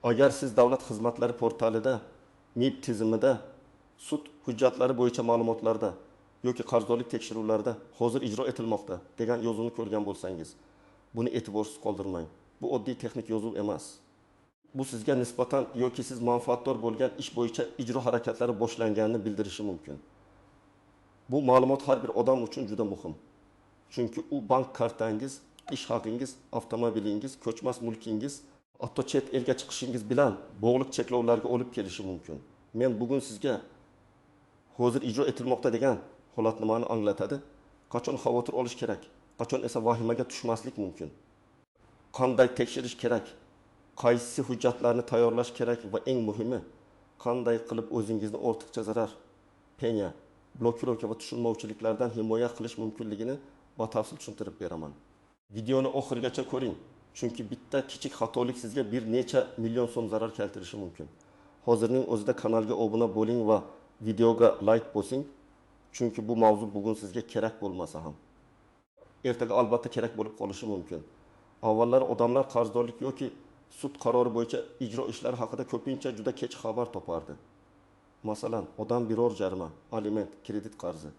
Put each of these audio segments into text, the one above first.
Agar siz davlat xizmatlari portalida, MIB tizimida, sud hujjatlari bo'yicha ma'lumotlarda yoki qarzdorlik tekshiruvlarida hozir ijro etilmoqda degan yozuvni ko'rgan bo'lsangiz, buni e'tiborsiz qoldirmang. Bu oddiy texnik yozuv emas. Bu sizga nisbatan yoki siz manfaatdor bo'lgan ish bo'yicha ijro harakatlari boshlanganini bildirishi mumkin. Bu ma'lumot har bir odam uchun juda muhim. Chunki u bank kartangiz, ish haqingiz, avtomobilingiz, ko'chmas mulkingiz, hatto chet elga chiqishingiz bilan bog'liq cheklovlarga olib kelishi mumkin. Men bugun sizga hozir ijro etilmoqda degan holat nimani anglatadi? Qachon xavotir olish kerak? Qachon esa vahimaga tushmaslik mumkin? Qanday tekshirish kerak? Qaysi hujjatlarni tayyorlash kerak va eng muhimi, qanday qilib o'zingizni ortiqcha zarar, penya, blokirovka va tushunmovchiliklardan himoya qilish mumkinligini batafsil tushuntirib beraman. Videoni oxirigacha ko'ring, chunki bitta kichik xatolik sizga bir necha million so'm zarar keltirishi mumkin. Hozirning o'zida kanalga obuna bo'ling va videoga like bosing, chunki bu mavzu bugun sizga kerak bo'lmasa ham ertaga albatta kerak bo'lib qolishi mumkin. Avvallar odamlar qarzdorlik yoki sud qarori bo'yicha ijro ishlari haqida ko'pincha juda kech xabar topardi. Masalan, odam biror jarima, aliment, kredit qarzi,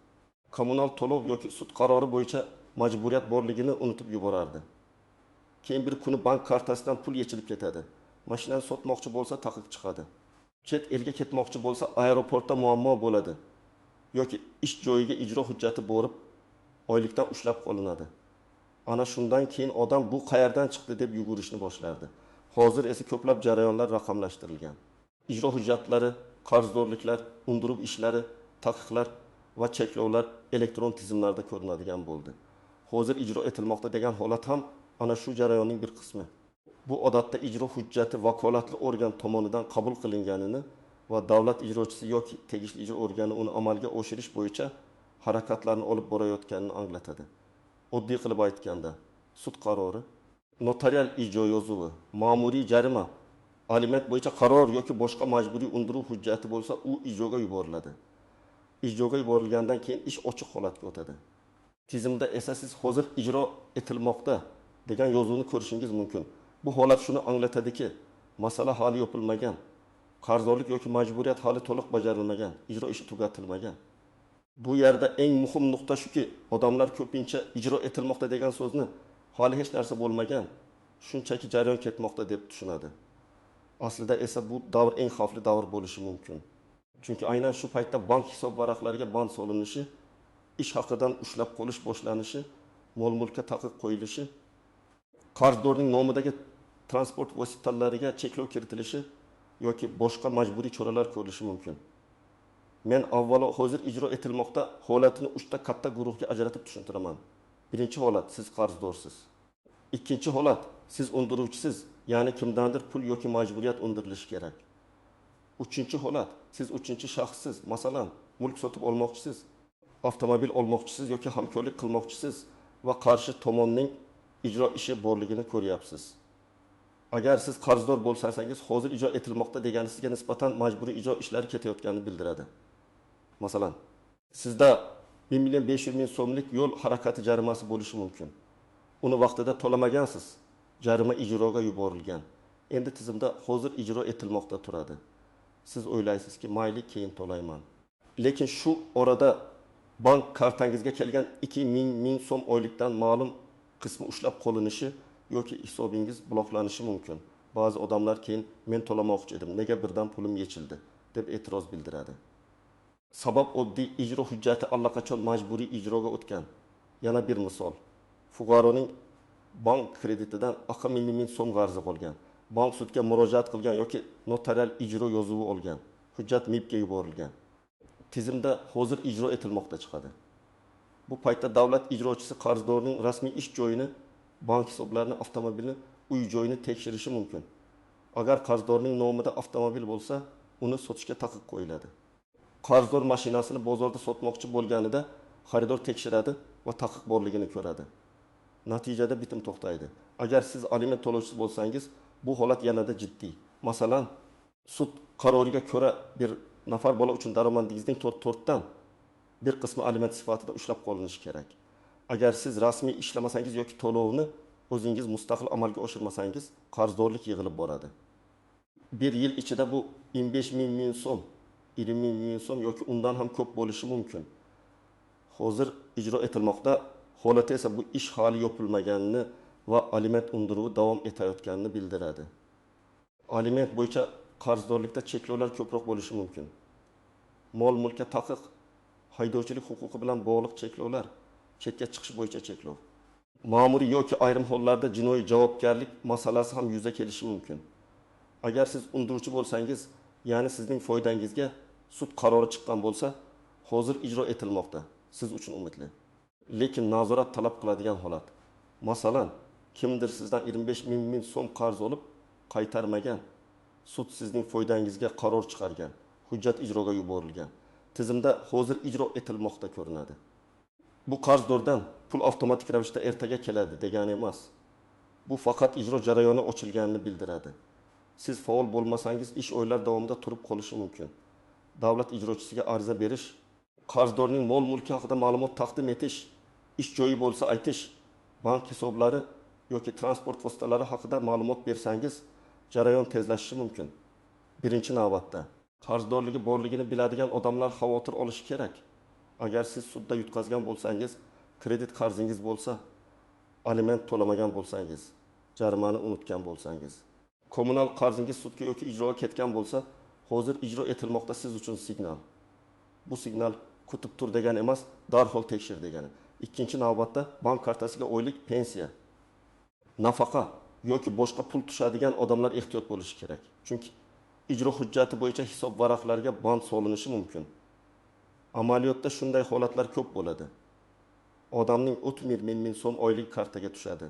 kommunal to'lov yoki sud qarori bo'yicha majburiyat borligini unutib yuborardi. Keyin bir kuni bank kartasidan pul yechilib ketadi. Mashinani sotmoqchi bo'lsa taqiq chiqadi. Chet elga ketmoqchi bo'lsa aeroportda muammo bo'ladi. Yoki ish joyiga ijro hujjati borib, oylikdan ushlab qolinadi. Ana shundan keyin odam bu qayerdan chiqdi deb yugurishni boshlardi. Hozir esa ko'plab jarayonlar raqamlashtirilgan. Ijro hujjatlari, qarzdorliklar, undiruv ishlari, taqiqlar va cheklovlar elektron tizimlarda ko'rinadigan bo'ldi. Hozir ijro etilmoqda degan holat ham ana shu jarayonning bir qismi. Bu odatda ijro hujjati vakolatli organ tomonidan qabul qilinganini va davlat ijrochisi yoki tegishli ijro organi uni amalga oshirish bo'yicha harakatlarni olib borayotganini anglatadi. Oddiy qilib aytganda, sud qarori, notarial ijro yozuvi, ma'muriy jarima, aliment bo'yicha qaror yoki boshqa majburiy undiruv hujjati bo'lsa, u ijroga yuboriladi. Ijroga yuborilgandan keyin ish ochiq holatga o'tadi. Tizimda esa siz hozir ijro etilmoqda degan yozuvni ko'rishingiz mumkin. Bu holat shuni anglatadiki, masala hali yopilmagan, qarzdorlik yoki majburiyat hali to'liq bajarilmagan, ijro ishi tugatilmagan. Bu yerda eng muhim nuqta shuki, odamlar ko'pincha ijro etilmoqda degan so'zni hali hech narsa bo'lmagan, shunchaki jarayon ketmoqda deb tushunadi. Aslida esa bu davr eng xavfli davr bo'lishi mumkin. Chunki aynan shu paytda bank hisob varaqlariga band solinishi, ish haqidan ushlab qolish boshlanishi, mol-mulkka taqiq qo'yilishi, qarzdorning nomidagi transport vositalariga cheklov kiritilishi yoki boshqa majburiy choralar ko'rilishi mumkin. Men avvalo hozir ijro etilmoqda holatini 3 ta katta guruhga ajratib tushuntiraman. Birinchi holat, siz qarzdorsiz. Ikkinchi holat, siz undiruvchisiz, ya'ni kimdandir pul yoki majburiyat undirilishi kerak. Uchinchi holat, siz uchinchi shaxssiz, masalan, mulk sotib olmoqchisiz, avtomobil olmoqchisiz yoki hamkorlik qilmoqchisiz va qarshi tomonning ijro ishi borligini ko'ryapsiz. Agar siz qarzdor bo'lsangiz, hozir ijro etilmoqda degani sizga nisbatan majburiy ijro ishlari ketayotganini bildiradi. Masalan, sizda 1.500.000 so'mlik yo'l harakati jarimasi bo'lishi mumkin. Uni vaqtida to'lamagansiz. Jarima ijroga yuborilgan. Endi tizimda hozir ijro etilmoqda turadi. Siz o'ylaysizki, mayli keyin to'layman. Lekin shu orada bank kartangizga kelgan 2.000 so'm oylikdan ma'lum qismi ushlab qolinishi yoki hisobingiz bloklanishi mumkin. Ba'zi odamlar keyin men to'lamoqchi edim, nega birdan pulim yechildi deb e'tiroz bildiradi. Sabab oddiy, ijro hujjati allaqachon majburiy ijroga o'tgan. Yana bir misol. Fuqaroning bank kreditidan 2.000 so'm qarzi qolgan. Bank sudga murojaat qilgan yoki notarial ijro yozuvi olgan. Hujjat MIBga yuborilgan. Tizimda hozir ijro etilmoqda chiqadi. Bu paytda davlat ijrochisi qarzdorning rasmiy ish joyini, bank hisoblarini, avtomobilni, uy joyini tekshirishi mumkin. Agar qarzdorning nomida avtomobil bo'lsa, uni sotishga taqiq qo'yiladi. Qarzdor mashinasini bozorda sotmoqchi bo'lganida xaridor tekshiradi va taqiq borligini ko'radi. Natijada bitim to'xtaydi. Agar siz aliment to'lovchisi bo'lsangiz, bu holat yanada jiddiy. Masalan, sud qaroriga ko'ra bir nafar bola uchun daromadingizning 4dan bir qismi aliment sifatida ushlab qolinishi kerak. Agar siz rasmiy ishlamasangiz yoki to'lovni o'zingiz mustaqil amalga oshirmasangiz, qarzdorlik yig'ilib boradi. bir yil ichida bu 15 ming so'm, 20 ming so'm yoki undan ham ko'p bo'lishi mumkin. Hozir ijro etilmoqda. Holati esa bu ish hali yopilmaganini va aliment undiruvi davom etayotganini bildiradi. Aliment bo'yicha qarzdorlikda cheklovlar ko'proq bo'lishi mumkin. Mol mulkka taqiq, haydovchilik huquqi bilan bog'liq cheklovlar, chetga chiqish bo'yicha cheklov. Ma'muriy yoki ayrim hollarda jinoiy javobgarlik masalasi ham yuzaga kelishi mumkin. Agar siz undiruvchi bo'lsangiz, ya'ni sizning foydangizga sud qarori chiqqan bo'lsa, hozir ijro etilmoqda. Siz uchun umidli. Lekin nazorat talab qiladigan holat. Masalan, kimdir sizdan 25 ming so'm qarz olib, qaytarmagan. Sud sizning foydangizga qaror chiqargan. Hujjat ijroga yuborilgan. Tizimda hozir ijro etilmoqda ko'rinadi. Bu qarzdordan pul avtomatik ravishda ertaga keladi degani emas. Bu faqat ijro jarayoni ochilganini bildiradi. Siz faol bo'lmasangiz ish oylar davomida turib qolishi mumkin. Davlat ijrochisiga ariza berish, qarzdorning mol mulki haqida ma'lumot taqdim etish, ish joyi bo'lsa aytish, bank hisoblari yoki transport vositalari haqida ma'lumot bersangiz, jarayon tezlashishi mumkin. Birinchi navbatda qarzdorligi borligini biladigan odamlar xavotir olishi kerak. Agar siz sudda yutqazgan bo'lsangiz, kredit qarzingiz bo'lsa, aliment to'lamagan bo'lsangiz, jarimani unutgan bo'lsangiz, kommunal qarzingiz sudga yoki ijroga ketgan bo'lsa, hozir ijro etilmoqda siz uchun signal. Bu signal kutib tur degani emas, darhol tekshir degani. Ikkinchi navbatda bank kartasiga oylik pensiya, nafaqa yoki boshqa pul tushadigan odamlar ehtiyot bo'lishi kerak. Chunki ijro hujjati bo'yicha hisob varaqlariga band solinishi mumkin. Amaliyotda shunday holatlar ko'p bo'ladi. Odamning 30 ming so'm oylik kartaga tushadi.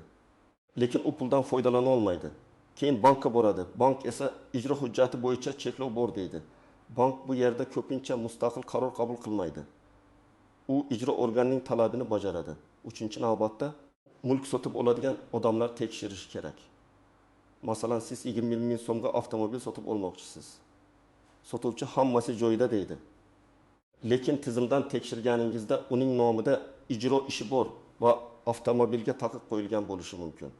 Lekin u puldan foydalana olmaydi. Keyin bankka boradi. Bank esa ijro hujjati bo'yicha cheklov bor deydi. Bank bu yerda ko'pincha mustaqil qaror qabul qilmaydi. U ijro organining talabini bajaradi. Uchinchi navbatda mulk sotib oladigan odamlar tekshirishi kerak. Masalan, siz 20 ming so'mga avtomobil sotib olmoqchisiz. Sotuvchi hammasi joyida deydi. Lekin tizimdan tekshirganingizda uning nomida ijro ishi bor va avtomobilga taqiq qo'yilgan bo'lishi mumkin.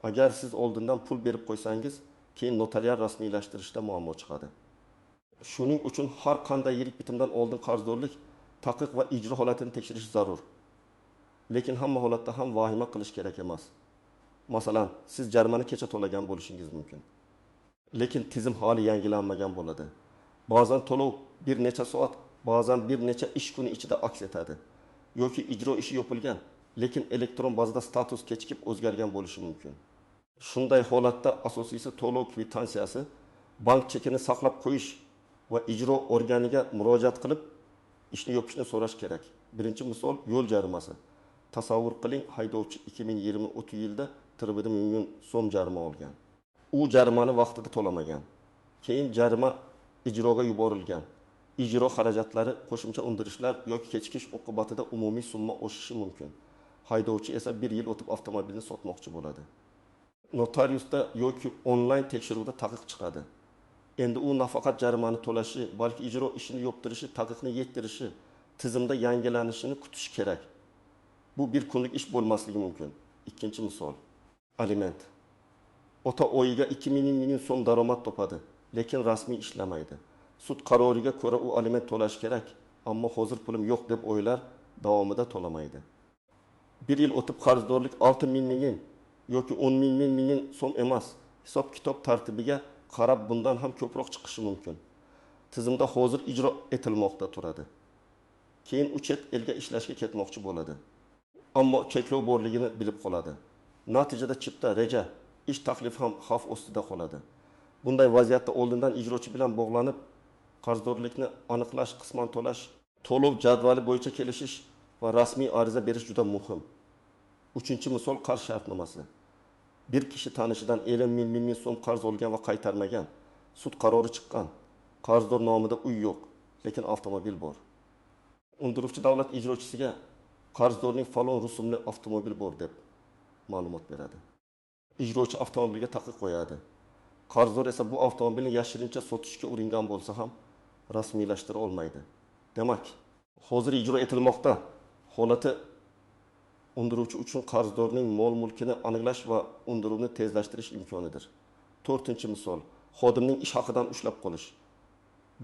Agar siz oldindan pul berib qo'ysangiz, keyin notarial rasmiylashtirishda muammo chiqadi. Shuning uchun har qanday yirik bitimdan oldin qarzdorlik, taqiq va ijro holatini tekshirish zarur. Lekin hamma holatda ham vahima qilish kerak emas. Masalan, siz jarimani kecha to'lagan bo'lishingiz mumkin. Lekin tizim hali yangilanmagan bo'ladi. Ba'zan to'lov bir necha soat, ba'zan bir necha ish kuni ichida aks etadi. Yoki ijro ishi yopilgan, lekin elektron bazada status kechikib o'zgargan bo'lishi mumkin. Shunday holatda asosiysi to'lov kvitantsiyasi, bank chekini saqlab qo'yish va ijro organiga murojaat qilib ishni yopishni so'rash kerak. Birinchi misol yo'l jarimasi. Tasavvur qiling, haydovchi 2020 yilda 30 ming so'm jarima olgan. U jarimani vaqtida to'lamagan. Keyin jarima ijroga yuborilgan. Ijro xarajatlari, qo'shimcha undirishlar yoki kechikish oqibatida umumiy summa oshishi mumkin. Haydovchi esa 1 yil o'tib avtomobilni sotmoqchi bo'ladi. Notariusda yoki onlayn tekshiruvda taqiq chiqadi. Endi u nafaqat jarimani to'lashi, balki ijro ishini yoptirishi, taqiqni yettirishi, tizimda yangilanishini kutish kerak. Bu bir kunlik ish bo'lmasligi mumkin. Ikkinchi misol, aliment. Ota oyiga 2 ming so'm daromad topadi, lekin rasmiy ishlamaydi. Sud qaroriga ko'ra u aliment to'lash kerak, ammo hozir pulim yo'q deb o'ylar, davomida to'lamaydi. 1 yil o'tib qarzdorlik 6 ming yoki 10 ming so'm emas, hisob kitob tartibiga qarab bundan ham ko'proq chiqishi mumkin. Tizimda hozir ijro etilmoqda turadi. Keyin u chet elga ishlashga ketmoqchi bo'ladi. Ammo cheklov borligini bilib qoladi. Natijada chipta reja, ish taklifi ham xavf ostida qoladi. Bunday vaziyatda oldindan ijrochi bilan bog'lanib, qarzdorlikni aniqlash, qisman to'lash, to'lov jadvali bo'yicha kelishish va rasmiy ariza berish juda muhim. Uchinchi misol qarz shartnomasi. Bir kishi tanishidan 50 ming so'm qarz olgan va qaytarmagan. Sud qarori chiqqan. Qarzdor nomida uy yo'q, lekin avtomobil bor. Undiruvchi davlat ijrochisiga qarzdorning falon rusumli avtomobil bor deb ma'lumot beradi. Ijrochi avtomobilga taqiq qo'yadi. Qarzdor esa bu avtomobilni yashirincha sotishga uringan bo'lsa ham rasmiylashtira olmaydi. Demak, hozir ijro etilmoqda. Holati undiruvchi uchun qarzdorning mol mulkini aniqlash va undiruvni tezlashtirish imkonidir. 4-misol, xodimning ish haqidan ushlab qolish.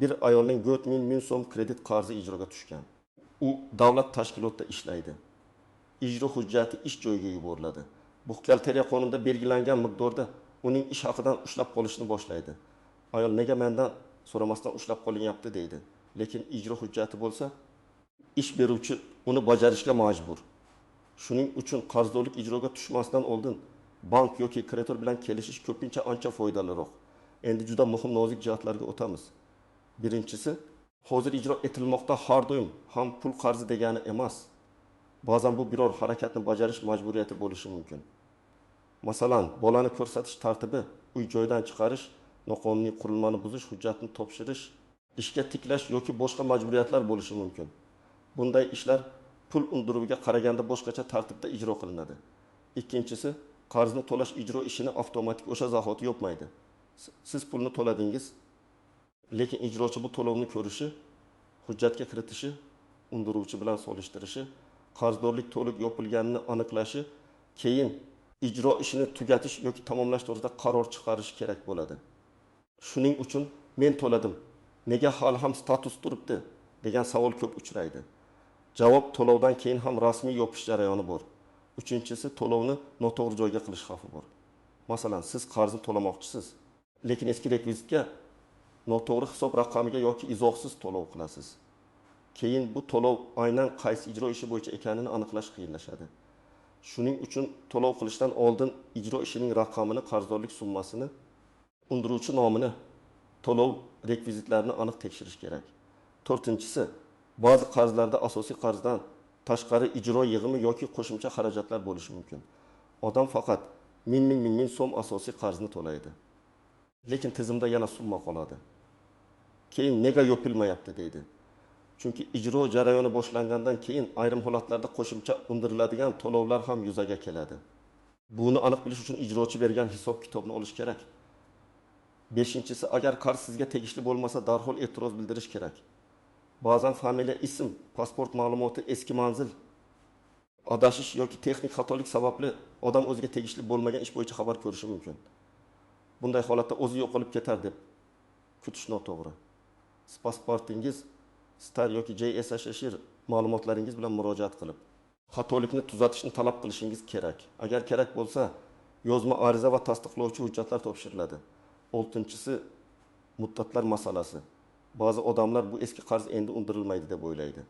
Bir ayolning 4.000 ming so'm kredit qarzi ijroga tushgan. U davlat tashkilotida ishlaydi. Ijro hujjati ish joyiga yuboriladi. Buxgalteriya qonunida belgilangan miqdorda uning ish haqidan ushlab qolishni boshlaydi. Ayol nega mendan so'ramasdan ushlab qolinyapti deydi. Lekin ijro hujjati bo'lsa, ish beruvchi uni bajarishga majbur. Shuning uchun qarzdorlik ijroga tushmasdan oldin bank yoki kreditor bilan kelishish ko'pincha ancha foydaliroq. Endi juda muhim nozik jihatlarga o'tamiz. Birinchisi, hozir ijro etilmoqda har doim ham pul qarzi degani emas. Ba'zan bu biror harakatni bajarish majburiyati bo'lishi mumkin. Masalan, bolani ko'rsatish tartibi, uy joydan chiqarish, noqonuniy qurilmani buzish, hujjatni topshirish, ishga tiklash yoki boshqa majburiyatlar bo'lishi mumkin. Bunday ishlar pul undiruviga qaraganda boshqacha tartibda ijro qilinadi. Ikkinchisi, qarzni to'lash ijro ishini avtomatik o'sha zahoti yopmaydi. Siz pulni to'ladingiz, lekin ijrochi bu to'lovni ko'rishi, hujjatga kiritishi, undiruvchi bilan solishtirishi, qarzdorlik to'liq yopilganini aniqlashi, keyin ijro ishini tugatish yoki tamomlash to'g'risida qaror chiqarish kerak bo'ladi. Shuning uchun men to'ladim, nega hali ham status turibdi degan savol ko'p uchraydi. Javob, to'lovdan keyin ham rasmiy yopish jarayoni bor. Uchinchisi, to'lovni noto'g'ri joyga qilish xavfi bor. Masalan, siz qarzni to'lamoqchisiz, lekin eski rekvizitga noto'g'ri hisob raqamiga yoki izohsiz to'lov qilasiz. Keyin bu to'lov aynan qaysi ijro ishi bo'yicha ekanini aniqlash qiyinlashadi. Shuning uchun to'lov qilishdan oldin ijro ishining raqamini, qarzdorlik summasini, undiruvchi nomini, to'lov rekvizitlarini aniq tekshirish kerak. To'rtinchisi, ba'zi qarzlarda asosiy qarzdan tashqari ijro yig'imi yoki qo'shimcha xarajatlar bo'lishi mumkin. Odam faqat ming so'm asosiy qarzni to'laydi. Lekin tizimda yana summa qoladi. Keyin nega yopilmayapti deydi. Chunki ijro jarayoni boshlangandan keyin ayrim holatlarda qo'shimcha undiriladigan to'lovlar ham yuzaga keladi. Buni aniq bilish uchun ijrochi bergan hisob-kitobni olish kerak. Beshinchisi, agar qarz sizga tegishli bo'lmasa, darhol e'tiroz bildirish kerak. Ba'zan familiya, ism, pasport ma'lumoti, eski manzil, adashish yoki texnik xatolik sababli odam o'ziga tegishli bo'lmagan ish bo'yicha xabar ko'rishi mumkin. Bunday holatda o'zi yo'qolib ketar deb kutish noto'g'ri. Pasportingiz, star yoki JSHSR ma'lumotlaringiz bilan murojaat qilib, xatolikni tuzatishni talab qilishingiz kerak. Agar kerak bo'lsa, yozma ariza va tasdiqlovchi hujjatlar topshiriladi. Oltinchisi, muddatlar masalasi. Ba'zi odamlar bu eski qarz endi undirilmaydi deb o'ylaydi.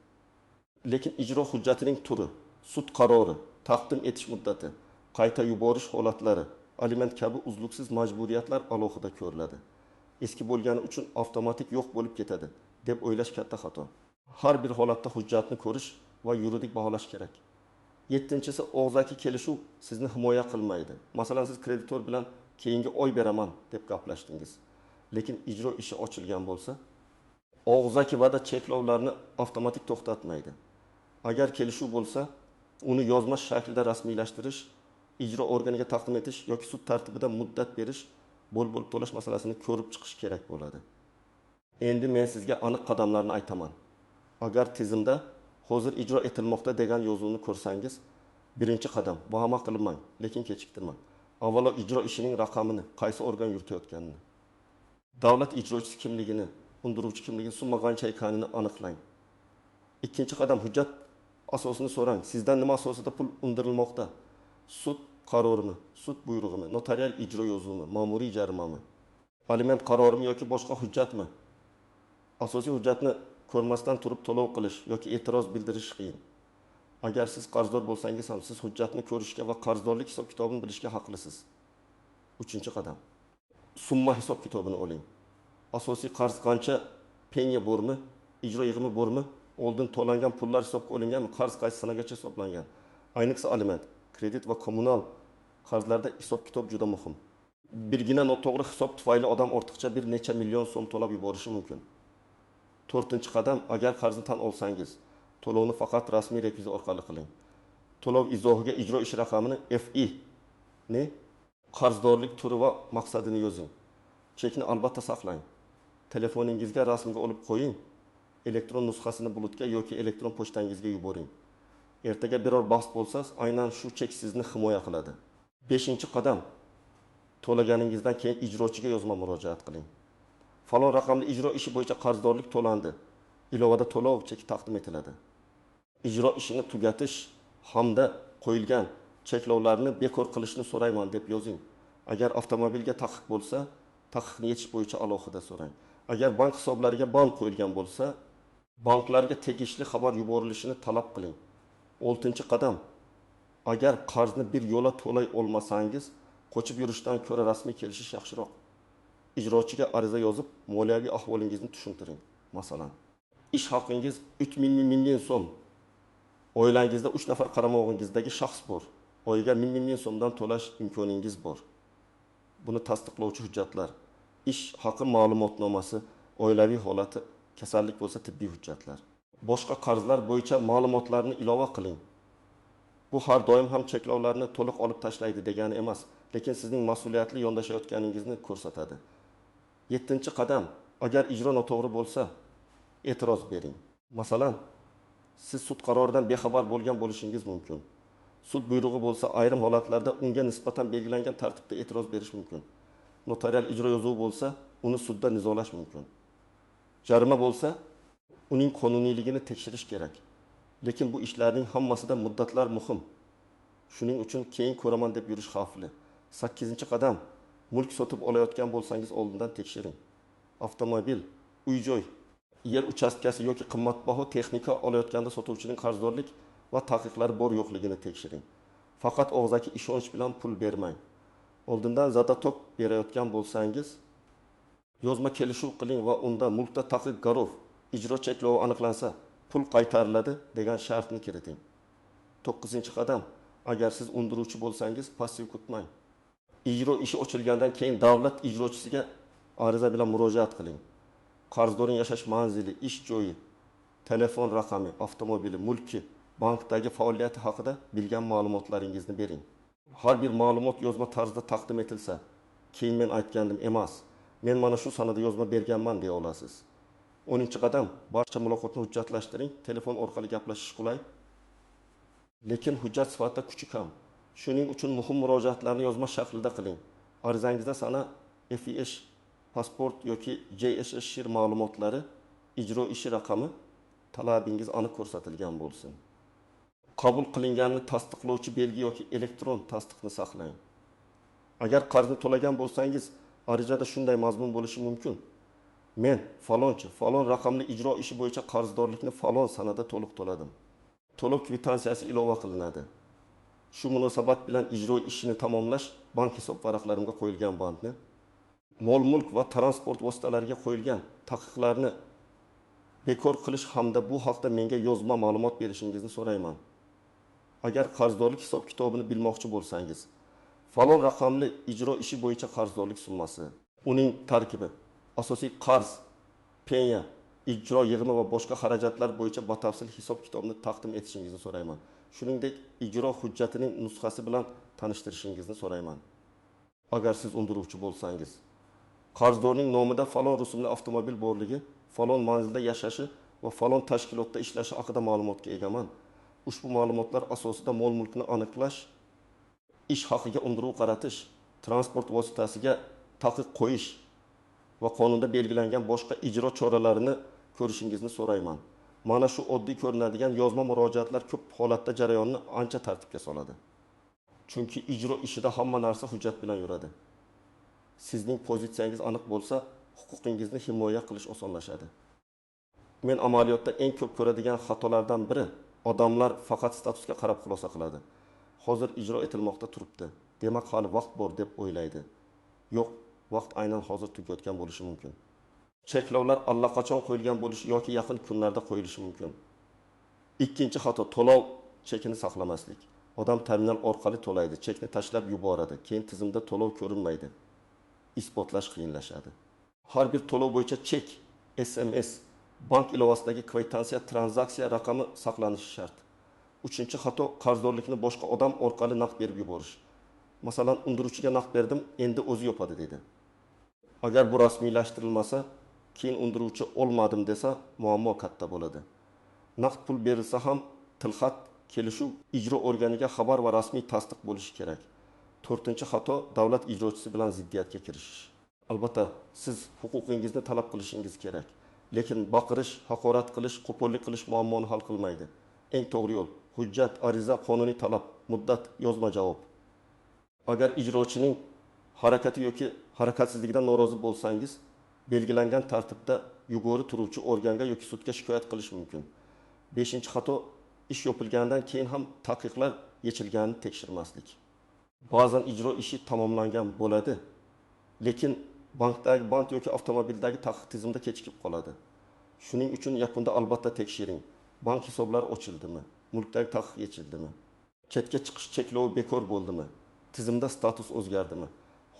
Lekin ijro hujjatining turi, sud qarori, taqdim etish muddati, qayta yuborish holatlari, aliment kabi uzluksiz majburiyatlar alohida ko'riladi. Eski bo'lgani uchun avtomatik yo'q bo'lib ketadi deb o'ylash katta xato. Har bir holatda hujjatni ko'rish va yuridik baholash kerak. Yettinchisi, og'zaki kelishuv sizni himoya qilmaydi. Masalan, siz kreditor bilan keyingi oy beraman deb gaplashdingiz. Lekin ijro ishi ochilgan bo'lsa, og'zaki va'da cheklovlarni avtomatik to'xtatmaydi. Agar kelishuv bo'lsa, uni yozma shaklda rasmiylashtirish, ijro organiga taqdim etish yoki sud tartibida muddat berish, bo'lib to'lash masalasini ko'rib chiqish kerak bo'ladi. Endi men sizga aniq qadamlarni aytaman. Agar tizimda hozir ijro etilmoqda degan yozuvni ko'rsangiz, birinchi qadam, bahama qilmang, lekin kechiktirmang. Avvalo ijro ishining raqamini, qaysi organ yuritayotganini, davlat ijrochisi kimligini, undiruvchi kimligini, summa qancha ekanini aniqlang. Ikkinchi qadam, hujjat asosini so'rang. Sizdan nima asosida pul undirilmoqda? Sud qarorimi, sud buyrug'imi, notarial ijro yozuvimi, ma'muriy jarimami, aliment qarorimi yoki boshqa hujjatmi? Asosiy hujjatni ko'rmasdan turib to'lov qilish yoki e'tiroz bildirish qiyin. Agar siz qarzdor bo'lsangiz ham, siz hujjatni ko'rishga va qarzdorlik hisob-kitobini bilishga haqlisiz. Uchinchi qadam, summa hisob-kitobini oling. Asosiy qarz qancha, penga bormi, ijro yig'imi bormi, oldin to'langan pullar hisobga olinganmi, qarz qaysi sanagacha hisoblangan. Ayniqsa aliment, kredit va kommunal qarzlarda hisob-kitob juda muhim. Birgina noto'g'ri hisob tufayli odam ortiqcha bir necha million so'm to'lab yuborishi mumkin. To'rtinchi qadam, agar qarzni tan olsangiz, to'lovni faqat rasmiy rekvizit orqali qiling. To'lov izohiga ijro ish raqamini FI ni qarzdorlik turi va maqsadini yozing. Chekni albatta saqlang. Telefoningizga rasmga olib qo'ying. Elektron nusxasini bulutga yoki elektron pochtangizga yuboring. Ertaga biror bahs bo'lsa, aynan shu chek sizni himoya qiladi. Beshinchi qadam, To'laganingizdan keyin ijrochiga yozma murojaat qiling. Falon raqamli ijro ishi bo'yicha qarzdorlik to'landi. Ilovada to'lov cheki taqdim etiladi. Ijro ishini tugatish hamda qo'yilgan cheklovlarni bekor qilishni so'rayman deb yozing. Agar avtomobilga taqiq bo'lsa, taqiqni yechish bo'yicha alohida so'rang. Agar bank hisoblariga band qo'yilgan bo'lsa, banklarga tegishli xabar yuborilishini talab qiling. 6-qadam. Agar qarzni bir yo'la to'lay olmasangiz, qochib yurishdan ko'ra rasmiy kelishish yaxshiroq. Ijrochiga ariza yozib, moliyaviy ahvolingizni tushuntiring. Masalan, ish haqingiz 3 ming so'm. Oilangizda 3 nafar qaramog'ingizdagi shaxs bor. Oyiga ming so'mdan to'lash imkoningiz bor. Buni tasdiqlovchi hujjatlar, ish haqi ma'lumotnomasi, oilaviy holati, kasallik bo'lsa tibbiy hujjatlar. Boshqa qarzlar bo'yicha ma'lumotlarni ilova qiling. Bu har doim ham cheklovlarni to'liq olib tashlaydi degani emas, lekin sizning mas'uliyatli yondashayotganingizni ko'rsatadi. 7-qadam. Agar ijro noto'g'ri bo'lsa, e'tiroz bering. Masalan, siz sud qaroridan bexabar bo'lgan bo'lishingiz mumkin. Sud buyrug'i bo'lsa, ayrim holatlarda unga nisbatan belgilangan tartibda e'tiroz berish mumkin. Notarial ijro yozuvi bo'lsa, uni sudda nizolash mumkin. Jarima bo'lsa, uning qonuniyligini tekshirish kerak. Lekin bu ishlarning hammasida muddatlar muhim. Shuning uchun keyin ko'raman deb yurish xavfli. 8-qadam. Mulk sotib olayotgan bo'lsangiz oldindan tekshiring. Avtomobil, uy-joy, yer uchastkasi yoki qimmatbaho texnika olayotganda sotuvchining qarzdorlik va taqiqlari bor yo'qligini tekshiring. Faqat og'zaki ishonch bilan pul bermang. Oldindan zadatok berayotgan bo'lsangiz, yozma kelishuv qiling va unda mulkda taqiq garov, ijro cheklovi aniqlansa, pul qaytariladi degan shartni kiriting. 9-qadam. Agar siz undiruvchi bo'lsangiz, passiv kutmang. Ijro ishi ochilgandan keyin davlat ijrochisiga ariza bilan murojaat qiling. Qarzdorning yashash manzili, ish joyi, telefon raqami, avtomobili, mulki, bankdagi faoliyati haqida bilgan ma'lumotlaringizni bering. Har bir ma'lumot yozma tarzda taqdim etilsa, keyin men aytgandim emas, men mana shu sanada yozma berganman deya olasiz. 10-qadam. Barcha muloqotni hujjatlashtiring. Telefon orqali gaplashish qulay, lekin hujjat sifatida kuchi kam. Shuning uchun muhim murojaatlarni yozma shaklida qiling. Arizangizda sana FIS, pasport yoki JSS shir ma'lumotlari, ijro ishi raqami, talabingiz aniq ko'rsatilgan bo'lsin. Qabul qilinganini tasdiqlovchi belgi yoki elektron tasdiqni saqlang. Agar qarzni to'lagan bo'lsangiz, arizada shunday mazmun bo'lishi mumkin. Men falonchi, falon raqamli ijro ishi bo'yicha qarzdorlikni falon sanada to'liq to'ladim. To'lov kvitansiyasi ilova qilinadi. Shu munosabat bilan ijro ishini tamomlash bank hisob varaqlarimga qo'yilgan bandni, mol-mulk va transport vositalariga qo'yilgan taqiqlarni bekor qilish hamda bu haqda menga yozma ma'lumot berishingizni so'rayman. Agar qarzdorlik hisob kitobini bilmoqchi bo'lsangiz, falon raqamli ijro ishi bo'yicha qarzdorlik summasi, uning tarkibi, asosiy qarz, penya, ijro yig'imi va boshqa xarajatlar bo'yicha batafsil hisob kitobni taqdim etishingizni so'rayman. Shuningdek, ijro hujjatining nusxasi bilan tanishtirishingizni so'rayman. Agar siz undiruvchi bo'lsangiz, qarzdorning nomida falon rusumli avtomobil borligi, falon manzilda yashashi va falon tashkilotda ishlashi haqida ma'lumotga egaman. Ushbu ma'lumotlar asosida mol-mulkni aniqlash, ish haqiga undiruv qaratish, transport vositasiga taqiq qo'yish va qonunda belgilangan boshqa ijro choralarini ko'rishingizni so'rayman. Mana shu oddiy ko'rinadigan yozma murojaatlar ko'p holatda jarayonni ancha tartibga soladi. Chunki ijro ishida hamma narsa hujjat bilan yuradi. Sizning pozitsiyangiz aniq bo'lsa, huquqingizni himoya qilish osonlashadi. Men amaliyotda eng ko'p ko'radigan xatolardan biri, odamlar faqat statusga qarab xulosa qiladi. Hozir ijro etilmoqda turibdi, demak hali vaqt bor deb o'ylaydi. Yo'q, vaqt aynan hozir tugayotgan bo'lishi mumkin. Cheklovlar allaqachon qo'yilgan bo'lishi yoki yaqin kunlarda qo'yilishi mumkin. Ikkinchi xato, to'lov chekini saqlamaslik. Odam terminal orqali to'laydi, chekni tashlab yuboradi, keyin tizimda to'lov ko'rinmaydi. Isbotlash qiyinlashadi. Har bir to'lov bo'yicha chek, SMS, bank ilovasidagi kvitansiya tranzaksiya raqami saqlanishi shart. 3-xato, qarzdorlikni boshqa odam orqali naqd berib yuborish. Masalan, undiruvchiga naqd berdim, endi o'zi yopadi dedi. Agar bu rasmiylashtirilmasa, keyin undiruvchi olmadim desa, muammo katta bo'ladi. Naqd pul berilsa ham tilxat, kelishuv ijro organiga xabar va rasmiy tasdiq bo'lishi kerak. To'rtinchi xato davlat ijrochisi bilan ziddiyatga kirishish. Albatta, siz huquqingizni talab qilishingiz kerak. Lekin baqirish, haqorat qilish, qo'pollik qilish muammoni hal qilmaydi. Eng to'g'ri yo'l hujjat, ariza, qonuniy talab, muddat, yozma javob. Agar ijrochining harakati yoki harakatsizligidan norozi bo'lsangiz, belgilangan tartibda yuqori turuvchi organga yoki sudga shikoyat qilish mumkin. 5-xato ish yopilgandan keyin ham taqiqlar yechilganini tekshirmaslik. Ba'zan ijro ishi tamomlangan bo'ladi, lekin bankdagi band yoki avtomobildagi taqiq tizimda kechikib qoladi. Shuning uchun yakunda albatta tekshiring. Bank hisoblari ochildimi? Mulkdagi taqiq yechildimi? Chetga chiqish cheklovi bekor bo'ldimi? Tizimda status o'zgardimi?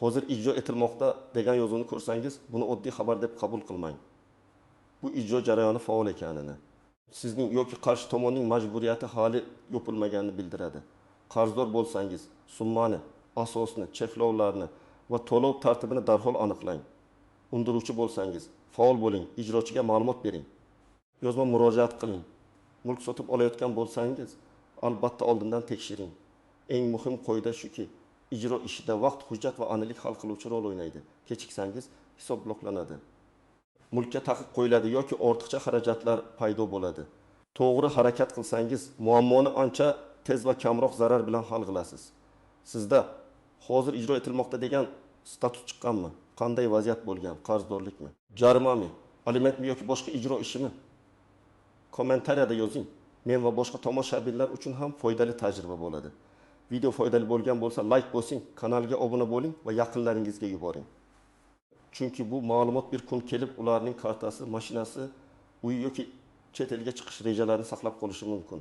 Hozir ijro etilmoqda degan yozuvni ko'rsangiz, buni oddiy xabar deb qabul qilmang. Bu ijro jarayoni faol ekanini, sizning yoki qarshi tomonning majburiyati hali yopilmaganini bildiradi. Qarzdor bo'lsangiz, summani, asosni, cheklovlarni va to'lov tartibini darhol aniqlang. Undiruvchi bo'lsangiz, faol bo'ling, ijrochiga ma'lumot bering. Yozma murojaat qiling. Mulk sotib olayotgan bo'lsangiz, albatta oldindan tekshiring. Eng muhim qoida shuki, ijro ishida vaqt, hujjat va aniqlik hal qiluvchi rol o'ynaydi. Kechiksangiz hisob bloklanadi. Mulkka taqiq qo'yiladi yoki ortiqcha xarajatlar paydo bo'ladi. To'g'ri harakat qilsangiz, muammoni ancha tez va kamroq zarar bilan hal qilasiz. Sizda hozir ijro etilmoqda degan status chiqqanmi? Qanday vaziyat bo'lgan? Qarzdorlikmi? Jarimami? Alimentmi yoki boshqa ijro ishimi? Kommentariyada yozing. Men va boshqa tomoshabinlar uchun ham foydali tajriba bo'ladi. Video foydali bo'lgan bo'lsa, like bosing, kanalga obuna bo'ling va yaqinlaringizga yuboring. Chunki bu ma'lumot bir kun kelib ularning kartasi, mashinasi, uy yoki chet elga chiqish rejalarini saqlab qolishi mumkin.